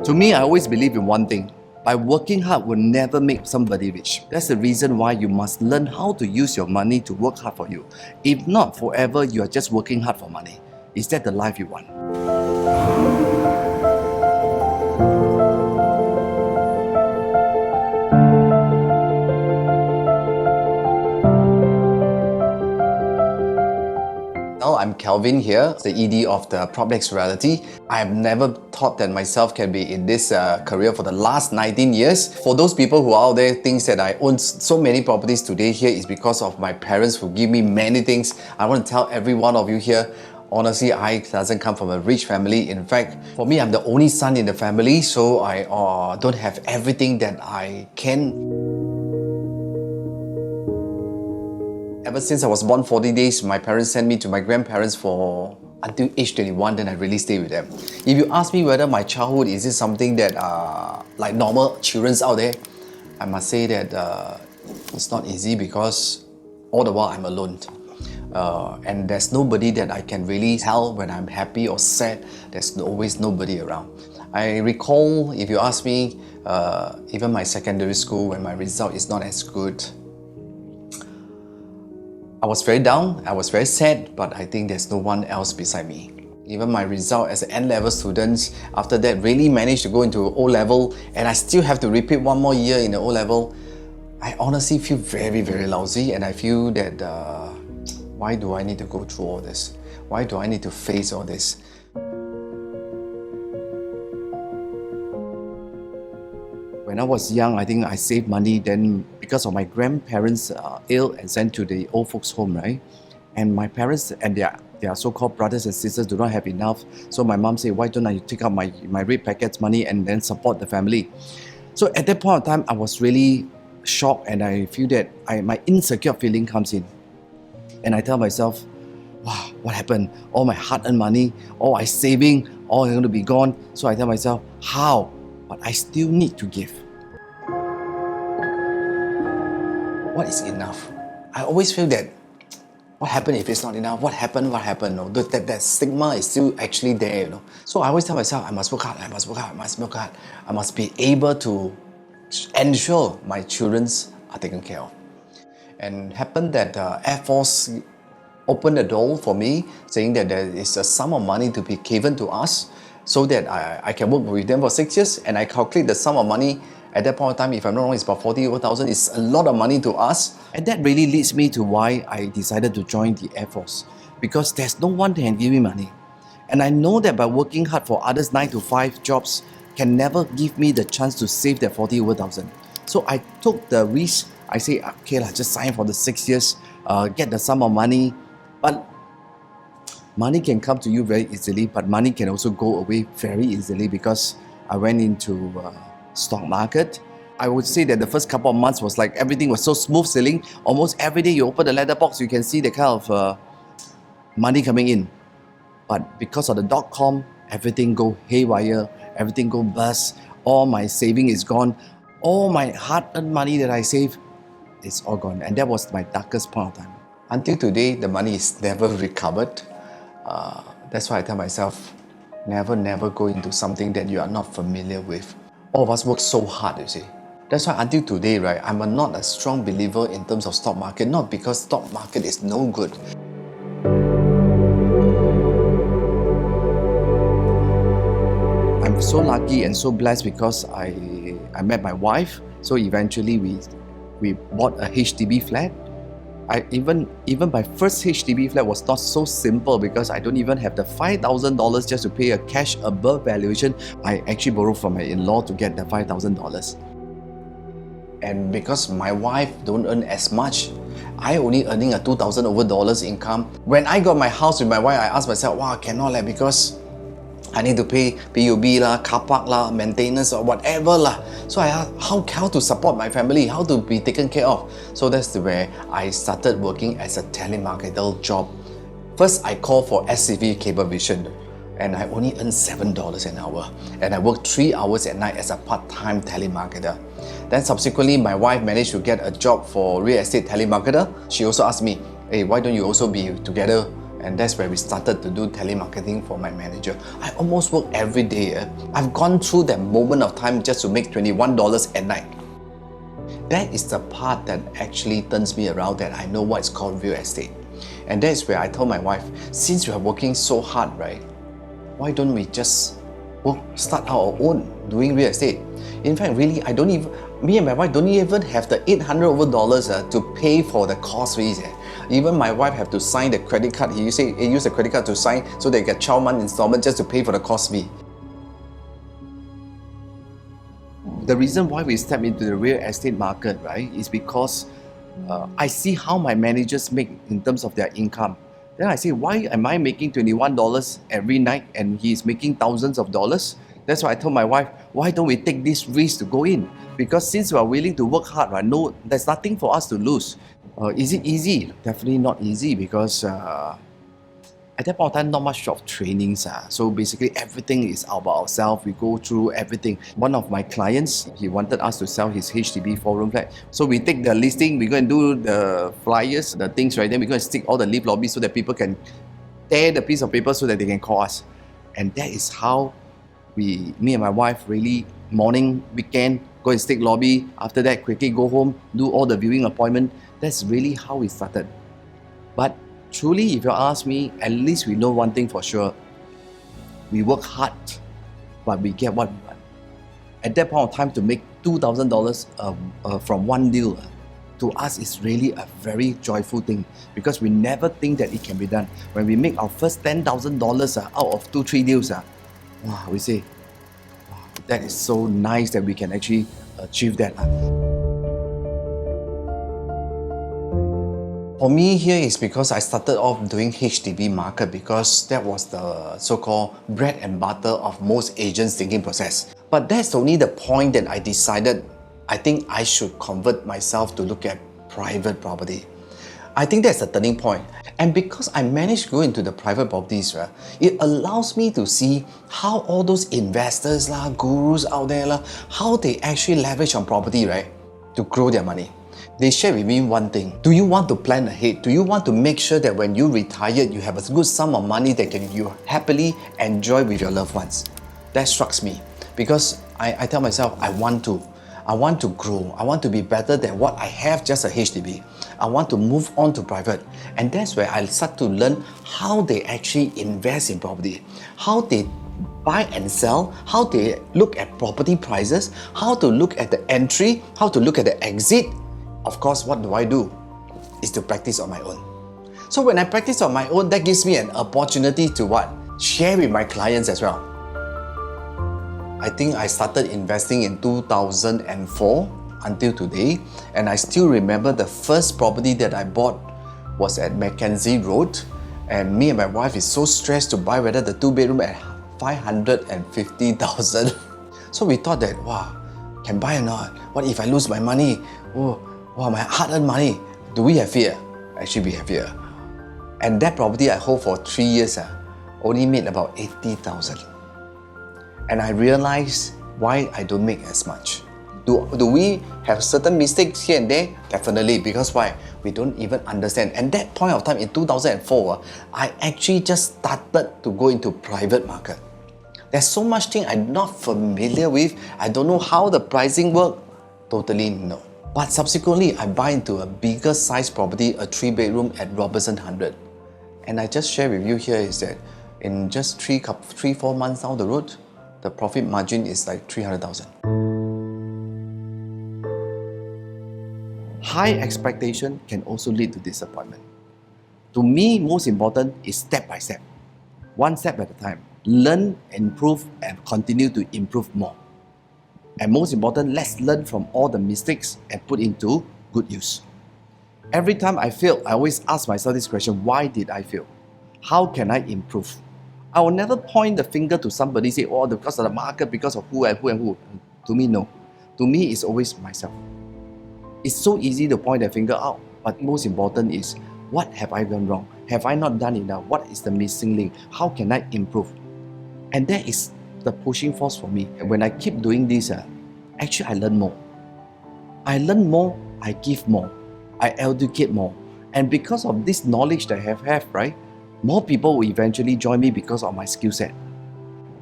To me, I always believe in one thing. By working hard will never make somebody rich. That's the reason why you must learn how to use your money to work hard for you. If not, forever you are just working hard for money. Is that the life you want? Now I'm Kelvin here, the ED of the PropNex Reality. I have never thought that myself can be in this career for the last 19 years. For those people who are out there thinks that I own so many properties today here is because of my parents who give me many things. I want to tell every one of you here, honestly, I doesn't come from a rich family. In fact, for me, I'm the only son in the family, so I don't have everything that I can. Ever since I was born 40 days, my parents sent me to my grandparents for until age 21, then I really stay with them. If you ask me whether my childhood is it something that like normal children's out there, I must say that it's not easy because all the while I'm alone. And there's nobody that I can really tell when I'm happy or sad. There's always nobody around. I recall, if you ask me, even my secondary school when my result is not as good, I was very down, I was very sad, but I think there's no one else beside me. Even my result as an N-level student, after that really managed to go into O-level and I still have to repeat one more year in the O-level. I honestly feel very, very lousy and I feel that why do I need to go through all this? Why do I need to face all this? When I was young, I think I saved money then because of my grandparents ill and sent to the old folks home, right? And my parents and their so-called brothers and sisters do not have enough. So my mom said, why don't I take out my red packets money and then support the family? So at that point of time, I was really shocked and I feel that my insecure feeling comes in. And I tell myself, wow, what happened? All my hard-earned money, all my saving, all going to be gone. So I tell myself, how? But I still need to give. What is enough? I always feel that, what happened if it's not enough? What happened? No, that stigma is still actually there, you know. So I always tell myself, I must work hard, I must work hard, I must work hard. I must be able to ensure my children are taken care of. And happened that Air Force opened the door for me, saying that there is a sum of money to be given to us so that I can work with them for 6 years, and I calculate the sum of money at that point of time, if I'm not wrong, it's about 40,000. It's a lot of money to us. And that really leads me to why I decided to join the Air Force, because there's no one that can give me money. And I know that by working hard for others 9-to-5 jobs can never give me the chance to save that 40,000. So I took the risk. I say, okay, just sign for the 6 years, get the sum of money. But money can come to you very easily, but money can also go away very easily because I went into stock market. I would say that the first couple of months was like everything was so smooth sailing. Almost every day you open the letterbox, you can see the kind of money coming in. But because of the .com, everything go haywire, everything go bust. All my saving is gone. All my hard-earned money that I saved, it's all gone. And that was my darkest point of time. Until today, the money is never recovered. That's why I tell myself, never go into something that you are not familiar with. All of us work so hard, you see. That's why until today, right, I'm not a strong believer in terms of stock market, not because stock market is no good. I'm so lucky and so blessed because I met my wife. So eventually we bought a HDB flat. Even my first HDB flat was not so simple because I don't even have the $5,000 just to pay a cash above valuation. I actually borrowed from my in-law to get the $5,000. And because my wife don't earn as much, I only earning a $2,000 over income. When I got my house with my wife, I asked myself, wow, cannot because I need to pay PUB lah, car park lah, maintenance or whatever lah. So I asked how to support my family, how to be taken care of. So that's where I started working as a telemarketer job. First, I called for SCV Cable Vision and I only earned $7 an hour. And I worked 3 hours at night as a part-time telemarketer. Then subsequently, my wife managed to get a job for real estate telemarketer. She also asked me, hey, why don't you also be together And that's where we started to do telemarketing for my manager. I almost work every day. I've gone through that moment of time just to make $21 at night. That is the part that actually turns me around, that I know what's called real estate. And that's where I told my wife, since we are working so hard, right, why don't we just start our own doing real estate? In fact, really, me and my wife don't even have the $800 to pay for the course fees. Even my wife have to sign the credit card. He use the credit card to sign so they get 12-month installment just to pay for the course fee. The reason why we step into the real estate market, right, is because I see how my managers make in terms of their income. Then I say, why am I making $21 every night and he's making thousands of dollars? That's why I told my wife, why don't we take this risk to go in? Because since we are willing to work hard, right, no, there's nothing for us to lose. Is it easy? Definitely not easy, because at that point of time, not much of trainings. So basically everything is about ourselves. We go through everything. One of my clients, he wanted us to sell his HDB 4-room flat. So we take the listing, we go and do the flyers, the things, right? Then we go and stick all the lift lobbies so that people can tear the piece of paper so that they can call us. And that is how me and my wife really, morning, weekend, go and stick lobby. After that, quickly go home, do all the viewing appointment. That's really how we started. But truly, if you ask me, at least we know one thing for sure. We work hard, but we get what we want. At that point of time, to make $2,000 from one deal, to us is really a very joyful thing, because we never think that it can be done. When we make our first $10,000 out of 2-3 deals, we say, wow, that is so nice that we can actually achieve that. For me here is because I started off doing HDB market, because that was the so-called bread and butter of most agents' thinking process. But that's only the point that I decided I think I should convert myself to look at private property. I think that's the turning point. And because I managed to go into the private properties, right, it allows me to see how all those investors, gurus out there, how they actually leverage on property, right, to grow their money. They share with me one thing. Do you want to plan ahead? Do you want to make sure that when you retire, you have a good sum of money that you happily enjoy with your loved ones? That strikes me, because I tell myself, I want to grow. I want to be better than what I have just a HDB. I want to move on to private. And that's where I start to learn how they actually invest in property, how they buy and sell, how they look at property prices, how to look at the entry, how to look at the exit. Of course, what do I do? Is to practice on my own. So when I practice on my own, that gives me an opportunity to what? Share with my clients as well. I think I started investing in 2004 until today, and I still remember the first property that I bought was at Mackenzie Road, and me and my wife is so stressed to buy whether the 2-bedroom at 550,000. So we thought that, wow, can buy or not? What if I lose my money? Oh, wow, my hard-earned money. Do we have fear? Actually, we have fear. And that property I hold for 3 years only made about 80,000. And I realized why I don't make as much. Do we have certain mistakes here and there? Definitely, because why? We don't even understand. And that point of time in 2004, I actually just started to go into private market. There's so much thing I'm not familiar with. I don't know how the pricing work. Totally no. But subsequently, I buy into a bigger size property, a 3-bedroom at Robertson 100. And I just share with you here is that in just 3-4 months down the road, the profit margin is like 300,000. High expectation can also lead to disappointment. To me, most important is step by step. One step at a time. Learn, improve, and continue to improve more. And most important, let's learn from all the mistakes and put into good use. Every time I fail, I always ask myself this question: why did I fail? How can I improve? I will never point the finger to somebody, say, oh, because of the market, because of who and who and who. To me, no. To me, it's always myself. It's so easy to point the finger out, but most important is, what have I done wrong? Have I not done enough? What is the missing link? How can I improve? And that is the pushing force for me. When I keep doing this, actually I learn more. I learn more, I give more, I educate more. And because of this knowledge that I have, right, more people will eventually join me because of my skill set.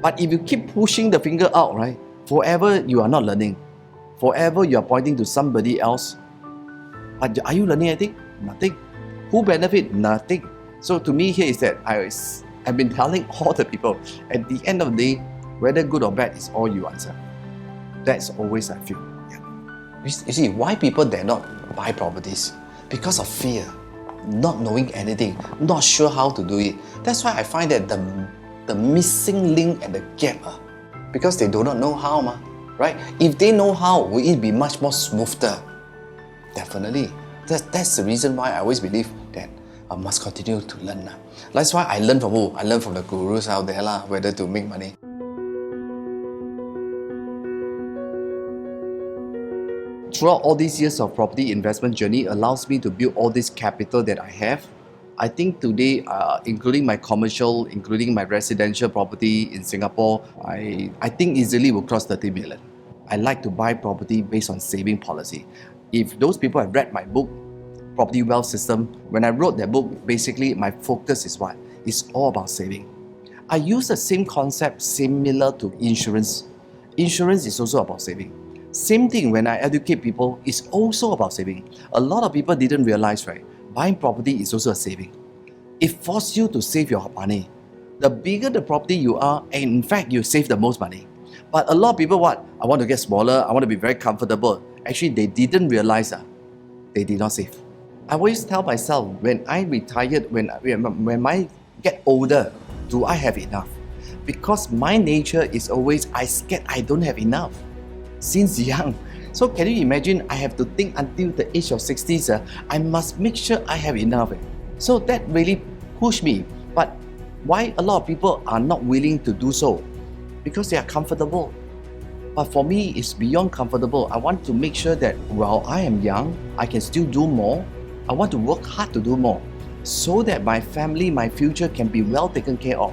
But if you keep pushing the finger out, right, forever you are not learning. Forever you are pointing to somebody else. But are you learning anything? Nothing. Who benefit? Nothing. So to me here is that I've been telling all the people, at the end of the day, whether good or bad is all you answer. That's always I feel. Yeah. You see, why people dare not buy properties? Because of fear, not knowing anything, not sure how to do it. That's why I find that the missing link and the gap, because they do not know how, right? If they know how, will it be much more smoother? Definitely. That's the reason why I always believe that I must continue to learn. That's why I learn from who? I learn from the gurus out there, whether to make money. Throughout all these years of property investment journey allows me to build all this capital that I have. I think today, including my commercial, including my residential property in Singapore, I think easily will cross 30 million. I like to buy property based on saving policy. If those people have read my book, Property Wealth System, when I wrote that book, basically my focus is what? It's all about saving. I use the same concept similar to insurance. Insurance is also about saving. Same thing when I educate people, it's also about saving. A lot of people didn't realize, right? Buying property is also a saving. It forces you to save your money. The bigger the property you are, and in fact, you save the most money. But a lot of people, what? I want to get smaller, I want to be very comfortable. Actually, they didn't realize they did not save. I always tell myself, when I retired, when I get older, do I have enough? Because my nature is always, I scared I don't have enough. Since young. So can you imagine, I have to think until the age of 60s, I must make sure I have enough. So that really pushed me. But why a lot of people are not willing to do so? Because they are comfortable. But for me, it's beyond comfortable. I want to make sure that while I am young, I can still do more. I want to work hard to do more so that my family, my future can be well taken care of.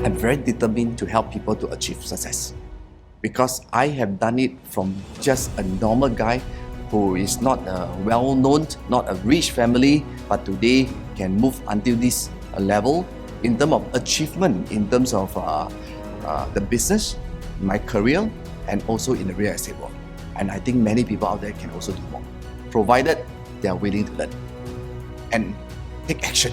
I'm very determined to help people to achieve success because I have done it from just a normal guy who is not well-known, not a rich family, but today can move until this level in terms of achievement, in terms of the business, my career, and also in the real estate world. And I think many people out there can also do more, provided they are willing to learn and take action.